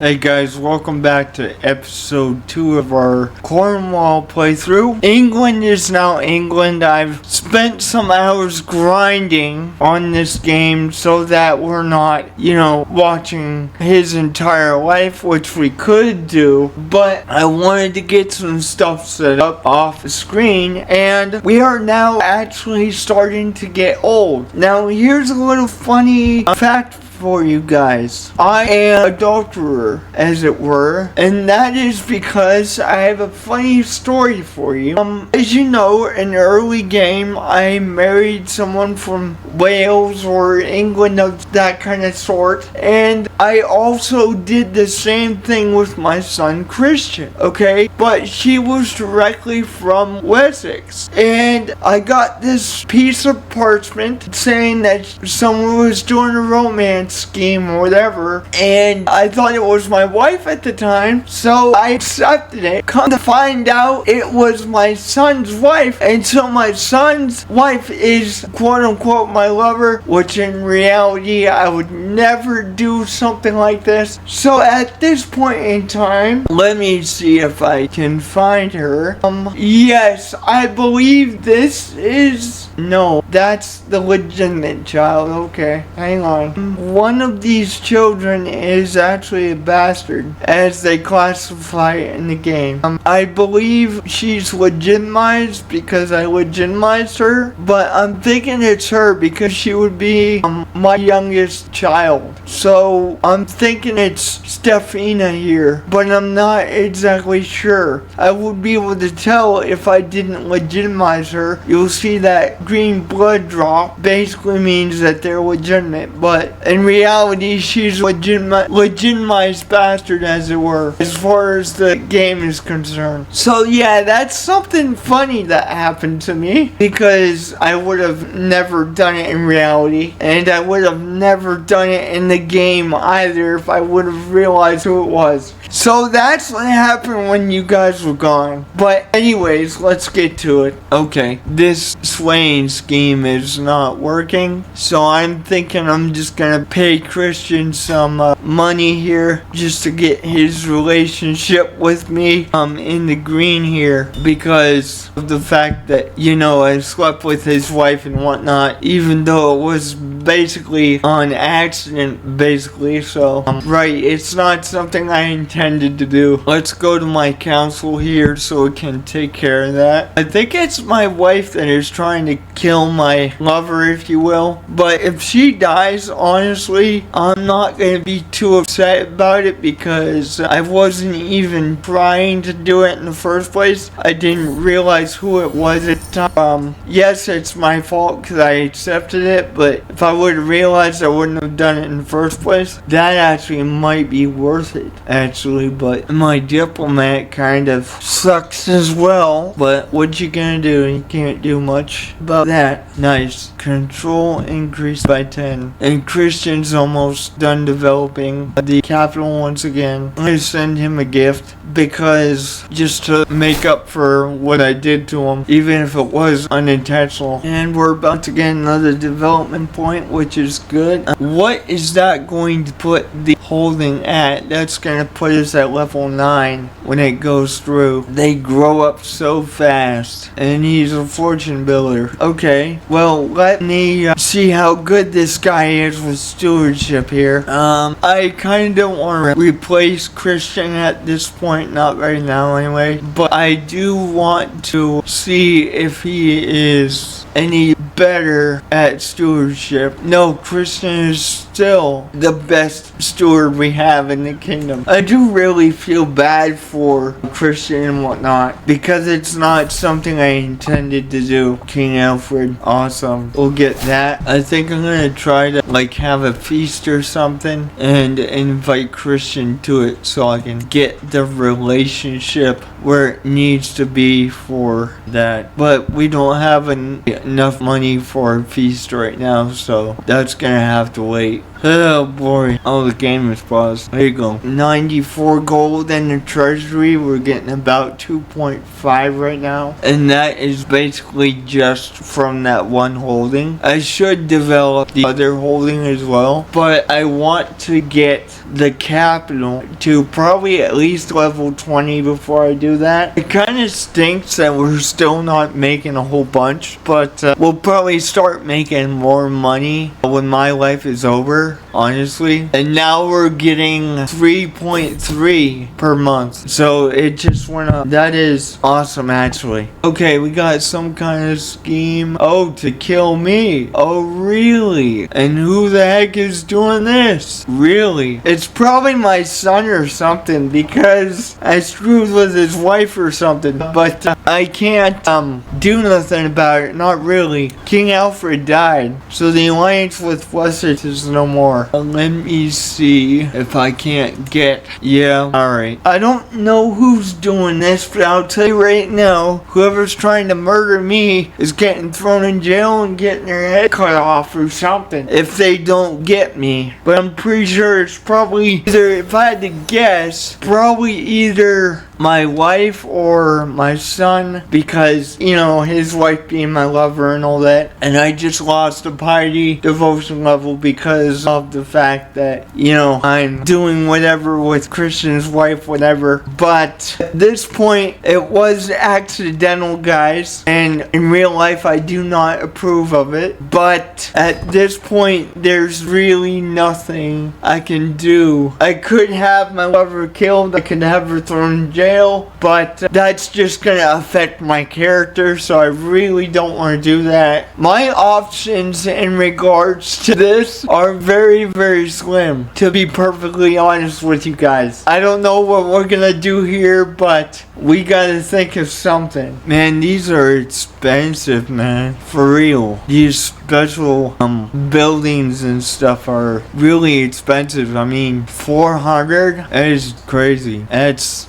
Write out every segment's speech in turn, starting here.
Hey guys, welcome back to episode 2 of our Cornwall playthrough. England is now England. I've spent some hours grinding on this game so that we're not, watching his entire life, which we could do, but I wanted to get some stuff set up off the screen, and we are now actually starting to get old. Now, here's a little funny fact for you guys. I am a adulterer, as it were, and that is because I have a funny story for you. As you know, in the early game, I married someone from Wales or England, of that kind of sort, and I also did the same thing with my son Christian, okay? But she was directly from Wessex, and I got this piece of parchment saying that someone was doing a romance scheme or whatever, and I thought it was my wife at the time, so I accepted it. Come to find out, it was my son's wife, and so my son's wife is quote unquote my lover, which in reality I would never do something like this. So at this point in time, let me see if I can find her. Yes, I believe this is, no, that's the legitimate child. Okay, hang on. One of these children is actually a bastard, as they classify it in the game. I believe she's legitimized because I legitimized her, but I'm thinking it's her because she would be my youngest child. So I'm thinking it's Stefina here, but I'm not exactly sure. I would be able to tell if I didn't legitimize her. You'll see that green blood drop basically means that they're legitimate, but in reality she's legitimized bastard, as it were, as far as the game is concerned. So yeah, that's something funny that happened to me, because I would have never done it in reality, and I would have never done it in the game either if I would have realized who it was. So that's what happened when you guys were gone. But anyways, let's get to it. Okay, this swaying scheme is not working, so I'm thinking I'm just gonna pay Christian some money here just to get his relationship with me in the green here, because of the fact that, I slept with his wife and whatnot, even though it was basically on accident, basically. So right, it's not something I intended to do. Let's go to my council here so it can take care of that. I think it's my wife that is trying to kill my lover, if you will, but if she dies, honestly, I'm not going to be too upset about it, because I wasn't even trying to do it in the first place. I didn't realize who it was at the time. Yes, it's my fault because I accepted it, but if I would have realized, I wouldn't have done it in the first place. That actually might be worth it, actually, but my diplomat kind of sucks as well. But what you gonna do? You can't do much about that. Nice. Control increased by 10. And Christian's almost done developing the capital once again. I'm gonna send him a gift, because just to make up for what I did to him, even if it was unintentional. And we're about to get another development point, which is good. What is that going to put the holding at? That's going to put us at level 9 when it goes through. They grow up so fast, and he's a fortune builder. Okay, well, let me see how good this guy is with stewardship here. I kind of don't want to replace Christian at this point, not right now anyway, but I do want to see if he is any better at stewardship. No, Christian is still the best steward we have in the kingdom. I do really feel bad for Christian and whatnot, because it's not something I intended to do. King Alfred, awesome. We'll get that. I think I'm gonna try to have a feast or something and invite Christian to it so I can get the relationship where it needs to be for that. But we don't have enough money for a feast right now, so that's gonna have to wait. Oh boy. Oh, the game is paused. There you go. 94 gold in the treasury. We're getting about 2.5 right now. And that is basically just from that one holding. I should develop the other holding as well, but I want to get the capital to probably at least level 20 before I do that. It kind of stinks that we're still not making a whole bunch, but we'll probably start making more money when my life is over, honestly. And now we're getting 3.3 per month, so it just went up. That is awesome, actually. Okay, we got some kind of scheme. Oh, to kill me. Oh, really? And who the heck is doing this? Really? It's probably my son or something, because I screwed with his wife or something, but I can't do nothing about it. Not really. King Alfred died, so the alliance with Wessex is no more. Let me see if I can't get... Yeah, alright. I don't know who's doing this, but I'll tell you right now, whoever's trying to murder me is getting thrown in jail and getting their head cut off or something if they don't get me. But I'm pretty sure it's probably either, if I had to guess, probably either my wife or my son, because, you know, his wife being my lover and all that, and I just lost a piety devotion level because of the fact that, you know, I'm doing whatever with Christian's wife, whatever. But at this point, it was accidental, guys, and in real life I do not approve of it, but at this point there's really nothing I can do. I could have my lover killed, I could have her thrown in jail, but that's just gonna affect my character, so I really don't want to do that. My options in regards to this are very, very slim, to be perfectly honest with you guys. I don't know what we're gonna do here, but we gotta think of something. Man, these are expensive, man. For real. These special buildings and stuff are really expensive. I mean, 400? That is crazy. That's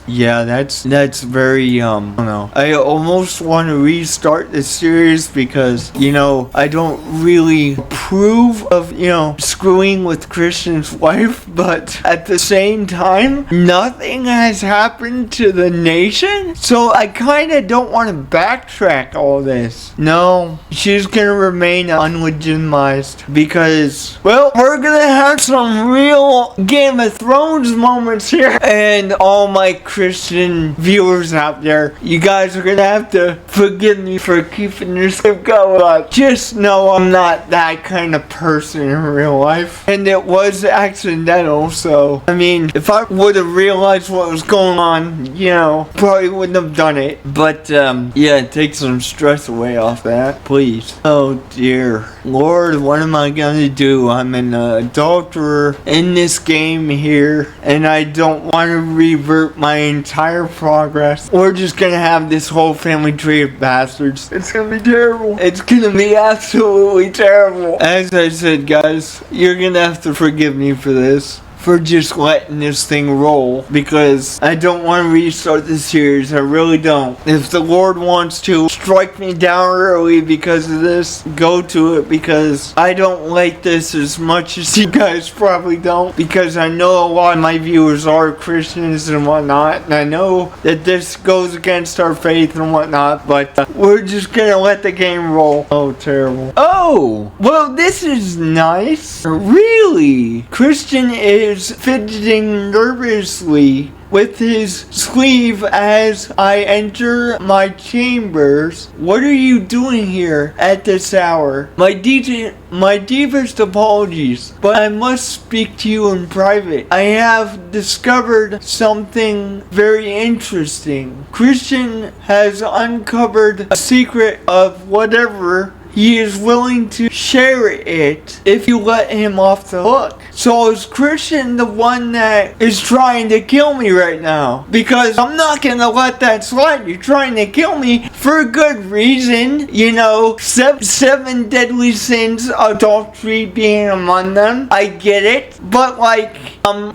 very, I don't know. I almost want to restart the series because, you know, I don't really approve of, you know, screwing with Christian's wife, but at the same time, nothing has happened to the nation, so I kind of don't want to backtrack all this. No, she's gonna remain unlegitimized because, well, we're gonna have some real Game of Thrones moments here, and all my Christian viewers out there, you guys are gonna have to forgive me for keeping this going, but just know I'm not that kind of person in real life, and it was accidental. So I mean, if I would have realized what was going on, you know, probably wouldn't have done it. But yeah, take some stress away off that, please. Oh dear Lord, what am I gonna do? I'm an adulterer in this game here, and I don't want to revert my entire progress. We're just gonna have this whole family tree of bastards. It's gonna be terrible. It's gonna be absolutely terrible. As I said, guys, you're gonna have to forgive me for this, for just letting this thing roll, because I don't want to restart the series. I really don't. If the Lord wants to strike me down early because of this, go to it, because I don't like this as much as you guys probably don't, because I know a lot of my viewers are Christians and whatnot, and I know that this goes against our faith and whatnot, but we're just gonna let the game roll. Oh, terrible. Oh, well, this is nice. Really? Christian is fidgeting nervously with his sleeve as I enter my chambers. What are you doing here at this hour? My deepest apologies, but I must speak to you in private. I have discovered something very interesting. Christian has uncovered a secret of whatever. He is willing to share it if you let him off the hook. So is Christian the one that is trying to kill me right now? Because I'm not gonna let that slide. You're trying to kill me for a good reason. You know, seven deadly sins, adultery being among them. I get it. But like,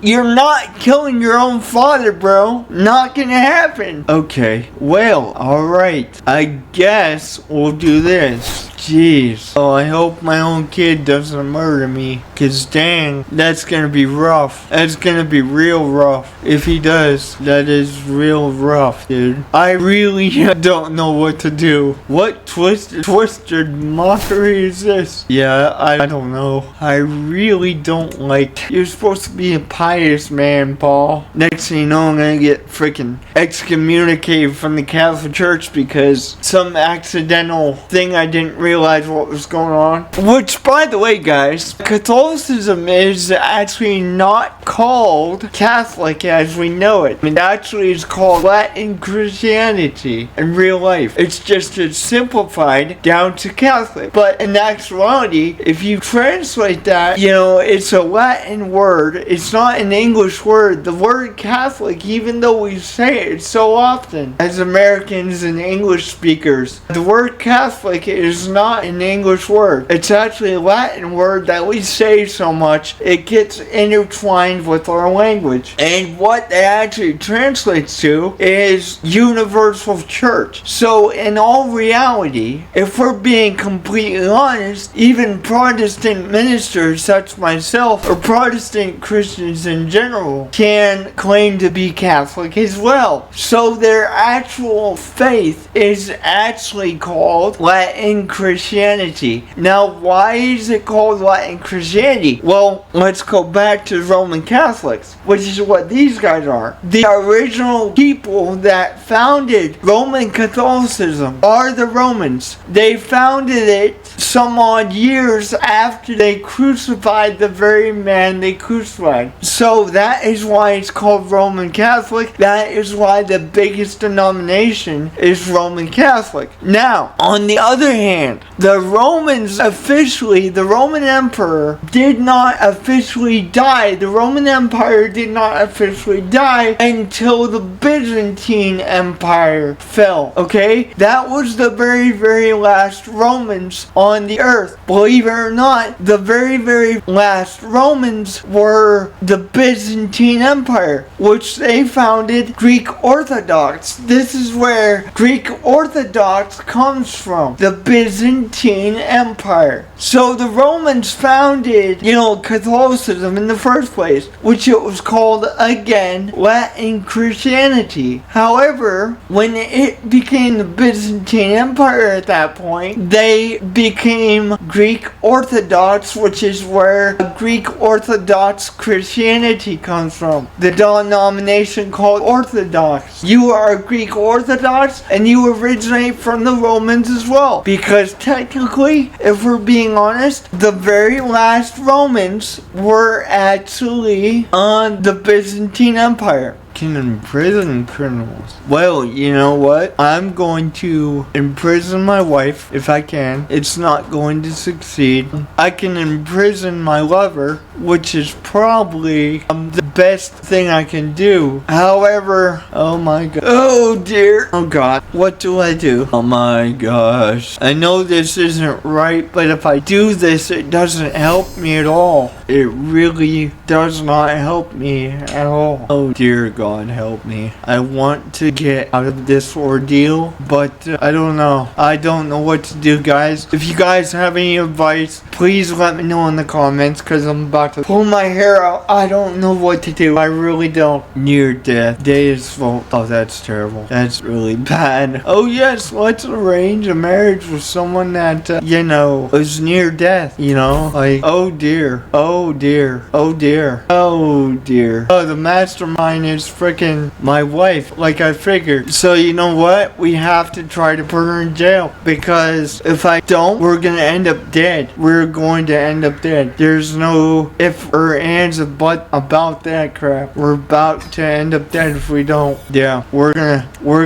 you're not killing your own father, bro. Not gonna happen. Okay, well, alright. I guess we'll do this. Jeez. Oh, I hope my own kid doesn't murder me. Cause dang, that's gonna be rough. That's gonna be real rough. If he does, that is real rough, dude. I really don't know what to do. What twisted mockery is this? Yeah, I don't know. I really don't like. You're supposed to be a pious man, Paul. Next thing you know, I'm gonna get freaking excommunicated from the Catholic Church because some accidental thing I didn't realize what was going on. Which, by the way, guys, Catholicism is actually not called Catholic as we know it. It actually is called Latin Christianity in real life. It's just simplified down to Catholic. But in actuality, if you translate that, it's a Latin word. It's not an English word. The word Catholic, even though we say it so often as Americans and English speakers, the word Catholic is not an English word. It's actually a Latin word that we say so much, it gets intertwined with our language. And what it actually translates to is universal church. So in all reality, if we're being completely honest, even Protestant ministers such myself, or Protestant Christians in general, can claim to be Catholic as well. So their actual faith is actually called Latin Christianity. Now, why is it called Latin Christianity? Well, let's go back to Roman Catholics, which is what these guys are. The original people that founded Roman Catholicism are the Romans. They founded it some odd years after they crucified the very man they crucified. So that is why it's called Roman Catholic. That is why the biggest denomination is Roman Catholic. Now, on the other hand, the Romans officially, the Roman Emperor did not officially die. The Roman Empire did not officially die until the Byzantine Empire fell, okay? That was the very, very last Romans on the earth. Believe it or not, the very, very last Romans were the Byzantine Empire, which they founded Greek Orthodox. This is where Greek Orthodox comes from, the Byzantine Empire. So the Romans founded, Catholicism in the first place, which it was called, again, Latin Christianity. However, when it became the Byzantine Empire at that point, they became Greek Orthodox, which is where Greek Orthodox Christianity comes from. The denomination called Orthodox. You are Greek Orthodox and you originate from the Romans as well. Because technically, if we're being honest, the very last Romans were actually on the Byzantine Empire. Can imprison criminals. Well, you know what? I'm going to imprison my wife if I can. It's not going to succeed. I can imprison my lover, which is probably the best thing I can do. However, oh my god. Oh dear. Oh god. What do I do? Oh my gosh. I know this isn't right, but if I do this, it doesn't help me at all. It really does not help me at all. Oh dear God, help me. I want to get out of this ordeal, but I don't know. I don't know what to do, guys. If you guys have any advice, please let me know in the comments, because I'm about to pull my hair out. I don't know what to do. I really don't. Near death. Days full. Oh, that's terrible. That's really bad. Oh yes, let's arrange a marriage with someone that, was near death, like, oh dear. Oh dear. Oh dear. Oh dear. Oh, the mastermind is freaking my wife, like I figured. So you know what? We have to try to put her in jail, because if I don't, we're gonna end up dead. We're going to end up dead. There's no if or ands or but about that crap. We're about to end up dead if we don't. Yeah, we're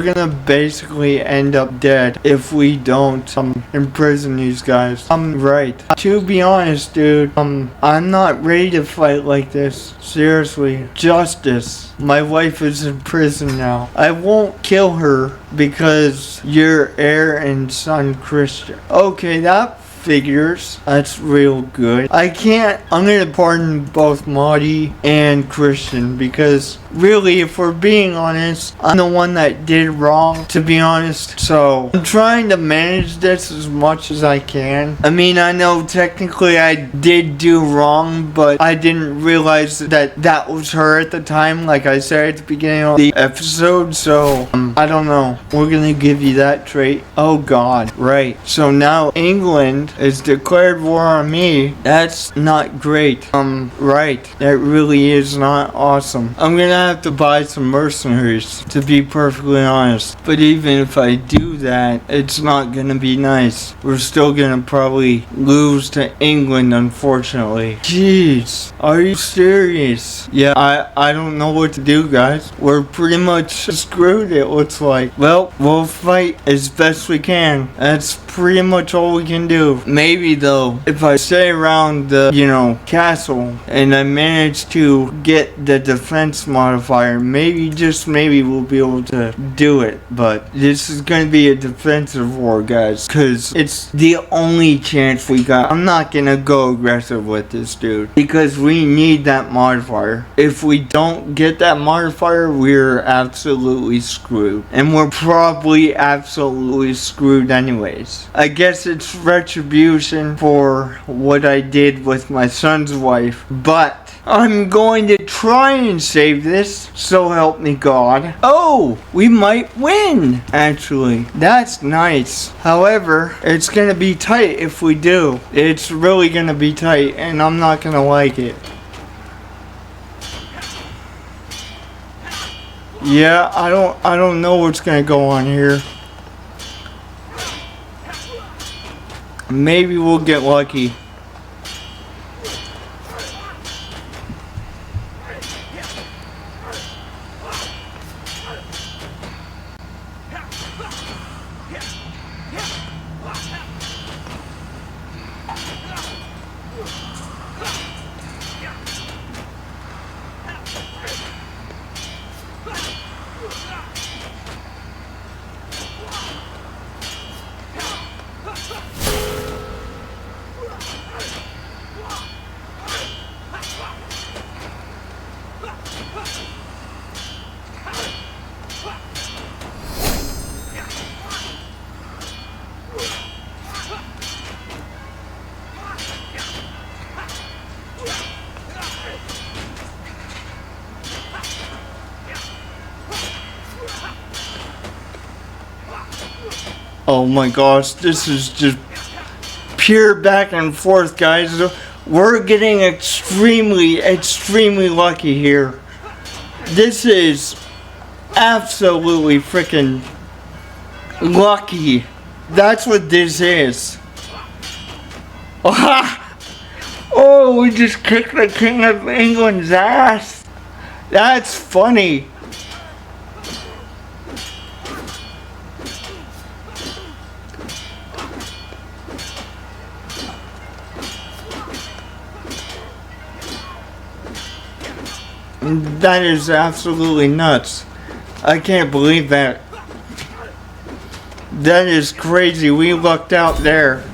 gonna basically end up dead if we don't imprison these guys. I'm right. To be honest, dude, I'm not ready to fight like this. Seriously. Justice. My wife is in prison now. I won't kill her because you're heir and son Christian. Okay, that figures. That's real good. I'm gonna pardon both Marty and Christian because really, if we're being honest, I'm the one that did wrong, to be honest. So I'm trying to manage this as much as I can. I mean, I know technically I did do wrong, but I didn't realize that was her at the time, like I said at the beginning of the episode. So I don't know. We're gonna give you that trait. Oh God, right. So now England has declared war on me. That's not great. Right. That really is not awesome. I'm gonna have to buy some mercenaries, to be perfectly honest. But even if I do that, it's not gonna be nice. We're still gonna probably lose to England, unfortunately. Jeez, are you serious? Yeah, I don't know what to do, guys. We're pretty much screwed, it looks like. Well, we'll fight as best we can. That's pretty much all we can do. Maybe though, if I stay around the, castle and I manage to get the defense modifier, maybe, just maybe, we'll be able to do it. But this is gonna be a defensive war, guys, because it's the only chance we got. I'm not gonna go aggressive with this dude because we need that modifier. If we don't get that modifier, we're absolutely screwed, and we're probably absolutely screwed anyways. I guess it's retribution for what I did with my son's wife, but I'm going to try and save this, so help me God. Oh, we might win, actually. That's nice. However, it's gonna be tight if we do. It's really gonna be tight, and I'm not gonna like it. Yeah, I don't know what's gonna go on here. Maybe we'll get lucky. Oh my gosh, this is just pure back and forth, guys. We're getting extremely lucky here. This is absolutely freaking lucky. That's what this is. Oh, we just kicked the King of England's ass. That's funny. That is absolutely nuts. I can't believe that. That is crazy. We lucked out there.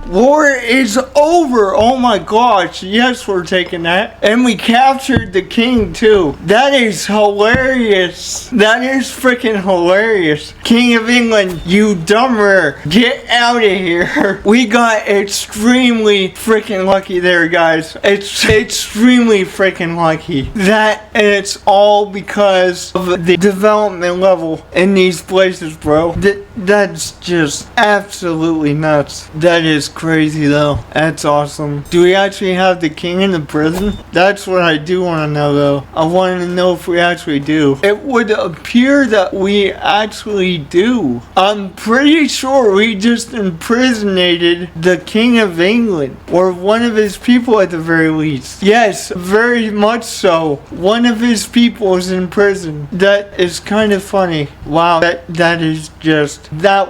War is over. Oh my gosh. Yes, we're taking that. And we captured the king too. That is hilarious. That is freaking hilarious. King of England, you dumber. Get out of here. We got extremely freaking lucky there, guys. It's extremely freaking lucky. That, and it's all because of the development level in these places, bro. That's just absolutely nuts. That is crazy though. That's awesome. Do we actually have the king in the prison? That's what I do want to know though. I want to know if we actually do. It would appear that we actually do. I'm pretty sure we just imprisonated the King of England, or one of his people at the very least. Yes, very much so. One of his people is in prison. That is kind of funny. Wow, that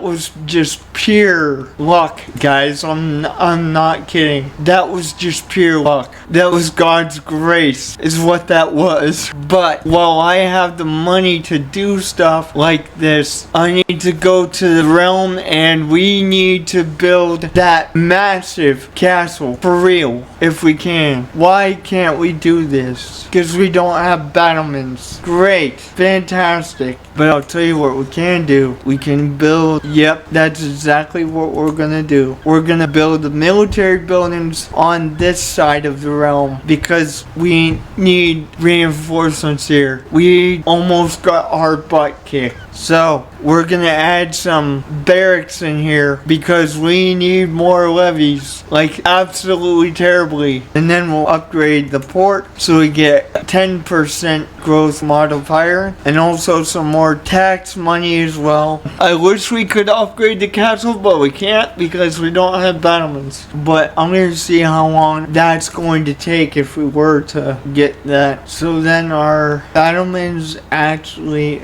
was just pure luck, guys. I'm not kidding. That was just pure luck. That was God's grace, is what that was. But while I have the money to do stuff like this, I need to go to the realm and we need to build that massive castle for real if we can. Why can't we do this? Because we don't have battlements. Great, fantastic. But I'll tell you what we can do. We can build, yep, that's exactly what we're gonna do. We're gonna build the military buildings on this side of the realm because we need reinforcements here. We almost got our butt kicked. So we're gonna add some barracks in here because we need more levies, like absolutely terribly. And then we'll upgrade the port so we get 10% growth modifier and also some more tax money as well. I wish we could upgrade the castle, but we can't because we don't have battlements. But I'm gonna see how long that's going to take if we were to get that. So then our battlements actually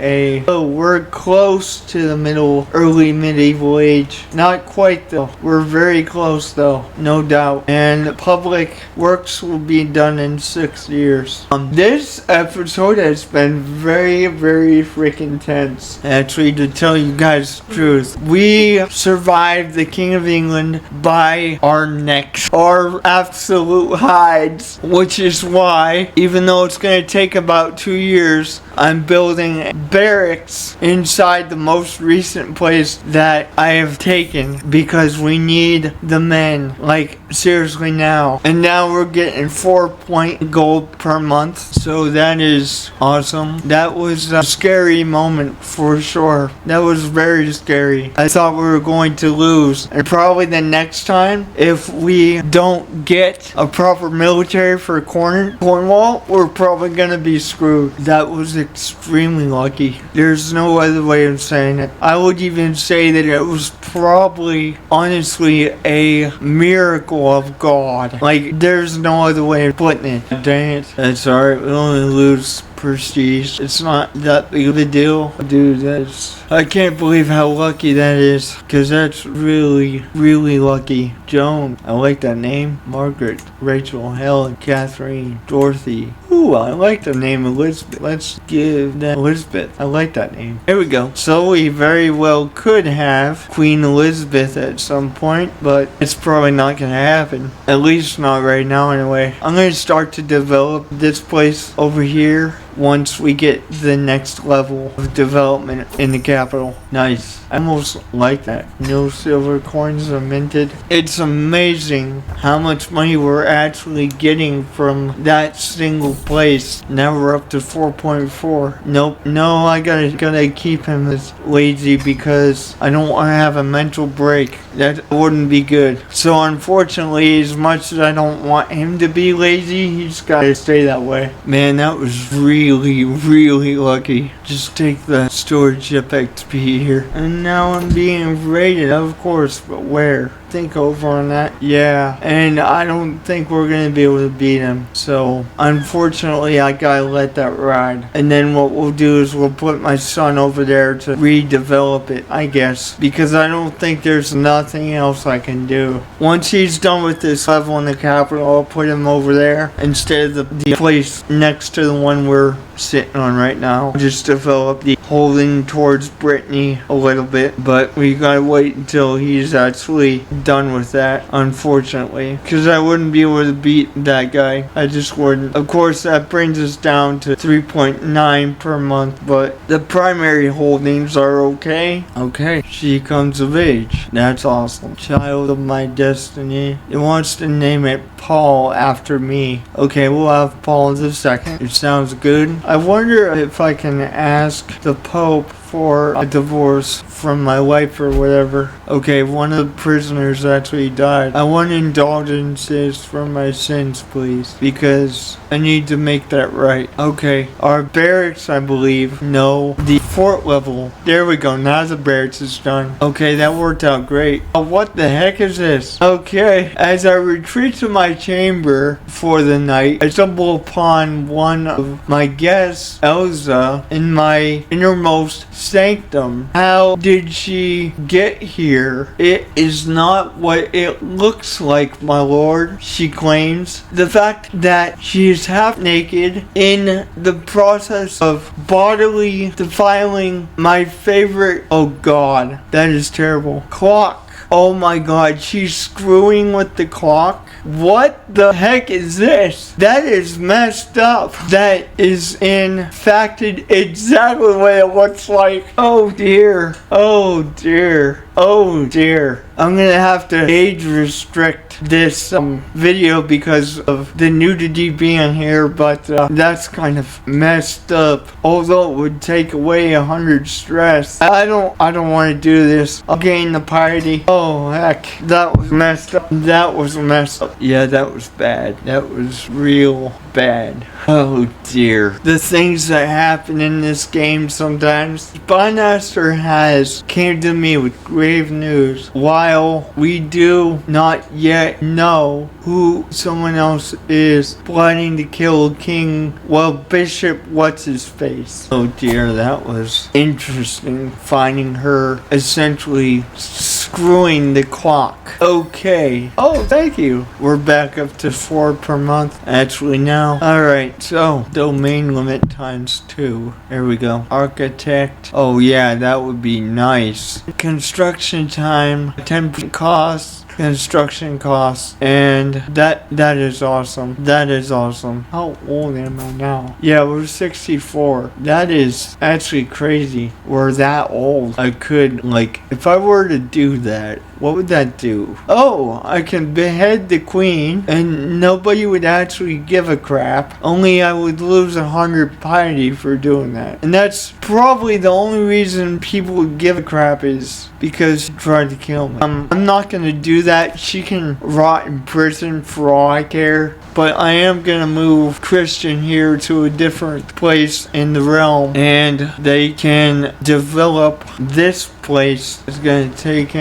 we're close to the early medieval age. Not quite though. We're very close though, no doubt. And public works will be done in 6 years. This episode has been very, very freaking tense. Actually, to tell you guys the truth, we survived the King of England by our necks, our absolute hides, which is why, even though it's going to take about 2 years, I'm building barracks inside the most recent place that I have taken because we need the men, like seriously now. And now we're getting 4 gold per month, so that is awesome. That was a scary moment for sure. That was very scary. I thought we were going to lose, and probably the next time, if we don't get a proper military for Cornwall, we're probably gonna be screwed. That was extremely lucky. There's no other way of saying it. I would even say that it was probably, honestly, a miracle of God. Like, there's no other way of putting it. Dang it. That's alright. We only lose prestige. It's not that big of a deal. Dude, I can't believe how lucky that is, because that's really, really lucky. Joan, I like that name. Margaret, Rachel, Helen, Catherine, Dorothy. Ooh, I like the name Elizabeth. Let's give that Elizabeth. I like that name. There we go. So we very well could have Queen Elizabeth at some point, but it's probably not going to happen. At least not right now anyway. I'm going to start to develop this place over here once we get the next level of development in the capital. Nice. I almost like that. No silver coins are minted. It's amazing how much money we're actually getting from that single place. Now we're up to 4.4. Nope. No, I gotta keep him as lazy because I don't want to have a mental break. That wouldn't be good. So unfortunately, as much as I don't want him to be lazy, he's gotta stay that way. Man, that was really, really lucky. Just take the storage ship XP here. And now I'm being raided, of course, but where? Think over on that. Yeah, and I don't think we're gonna be able to beat him, so unfortunately I gotta let that ride. And then what we'll do is we'll put my son over there to redevelop it, I guess, because I don't think there's nothing else I can do. Once he's done with this level in the capital, I'll put him over there instead of the place next to the one we're sitting on right now. Just develop the holding towards Brittany a little bit, but we gotta wait until he's actually done with that, unfortunately, because I wouldn't be able to beat that guy. I just wouldn't. Of course, that brings us down to 3.9 per month, but the primary holdings are okay. Okay, she comes of age. That's awesome. Child of my destiny. It wants to name it Paul after me. Okay, we'll have Paul the second. It sounds good. I wonder if I can ask the Pope for a divorce from my wife or whatever. Okay, one of the prisoners actually died. I want indulgences for my sins, please, because I need to make that right. Okay, our barracks, I believe. No, the fort level. There we go. Now the barracks is done. Okay, that worked out great. Oh, what the heck is this? Okay, as I retreat to my chamber for the night, I stumble upon one of my guests, Elsa, in my innermost sanctum. How did she get here? It is not what it looks like, my lord, she claims. The fact that she is half naked in the process of bodily defiling my favorite, oh god, that is terrible, clock. Oh my god, she's screwing with the clock? What the heck is this? That is messed up. That is in fact exactly what it looks like. Oh dear. Oh dear. Oh dear. I'm gonna have to age restrict this video because of the nudity being here, but that's kind of messed up. Although it would take away 100 stress. I don't want to do this. I'll gain the piety. Oh heck, that was messed up. That was messed up. Yeah, that was bad. That was real bad. Oh dear. The things that happen in this game sometimes. Spymaster has came to me with grave news. While we do not yet know who someone else is planning to kill Bishop what's-his-face. Oh dear, that was interesting. Finding her essentially screwing the clock. Okay. Oh, thank you. We're back up to 4 per month. Actually now. Alright, so domain limit times 2. There we go. Architect. Oh yeah, that would be nice. Construction time, 10% cost. Construction costs, and that is awesome. That is awesome. How old am I now? Yeah, we're 64. That is actually crazy. We're that old. I could, like, if I were to do that, what would that do? Oh, I can behead the queen and nobody would actually give a crap. Only I would lose 100 piety for doing that. And that's probably the only reason people would give a crap is because she tried to kill me. I'm not gonna do that. She can rot in prison for all I care. But I am gonna move Christian here to a different place in the realm, and they can develop this place. It's gonna take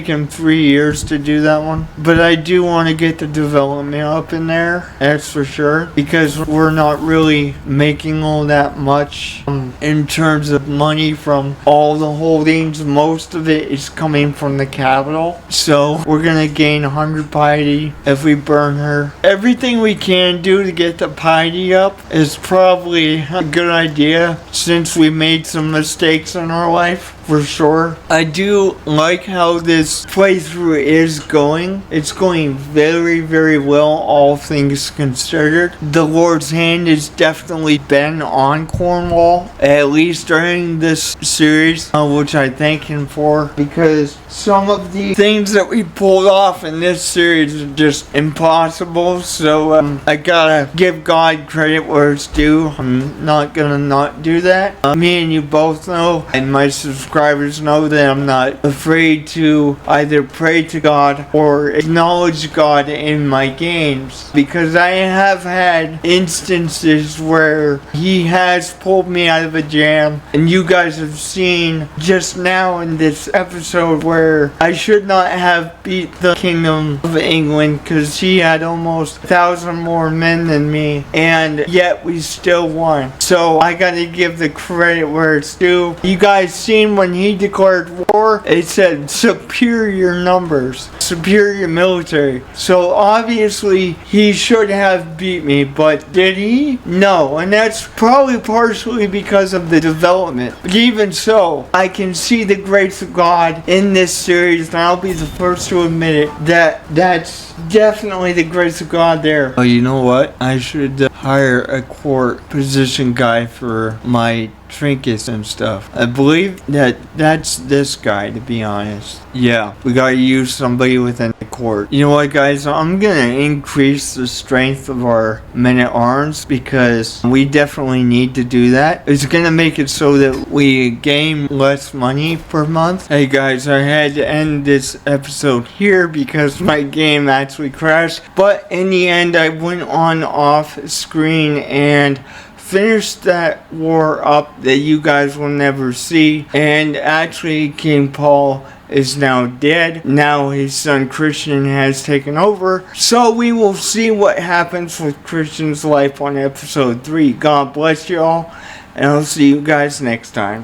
him 3 years to do that one. But I do want to get the development up in there, that's for sure, because we're not really making all that much in terms of money from all the holdings. Most of it is coming from the capital. So we're gonna gain 100 piety if we burn her. Everything we can do to get the piety up is probably a good idea since we made some mistakes in our life. For sure. I do like how this playthrough is going. It's going very, very well, all things considered. The Lord's hand has definitely been on Cornwall, at least during this series, which I thank him for, because some of the things that we pulled off in this series are just impossible. So I gotta give God credit where it's due. I'm not gonna not do that. Me and you both know, and my subscribers know that I'm not afraid to either pray to God or acknowledge God in my games, because I have had instances where he has pulled me out of a jam, and you guys have seen just now in this episode where I should not have beat the Kingdom of England because he had almost 1,000 more men than me, and yet we still won. So I gotta give the credit where it's due. You guys seen when he declared war, it said superior numbers, superior military. So obviously he should have beat me, but did he? No, and that's probably partially because of the development. But even so, I can see the grace of God in this series, and I'll be the first to admit it, that's definitely the grace of God there. Oh, you know what? I should hire a court position guy for my trinkets and stuff. I believe that's this guy, to be honest. Yeah, we gotta use somebody within the court. You know what, guys? I'm gonna increase the strength of our men-at-arms because we definitely need to do that. It's gonna make it so that we gain less money per month. Hey guys, I had to end this episode here because my game actually crashed, but in the end I went on off screen and finished that war up that you guys will never see. And actually King Paul is now dead. Now his son Christian has taken over. So we will see what happens with Christian's life on episode 3. God bless you all, and I'll see you guys next time.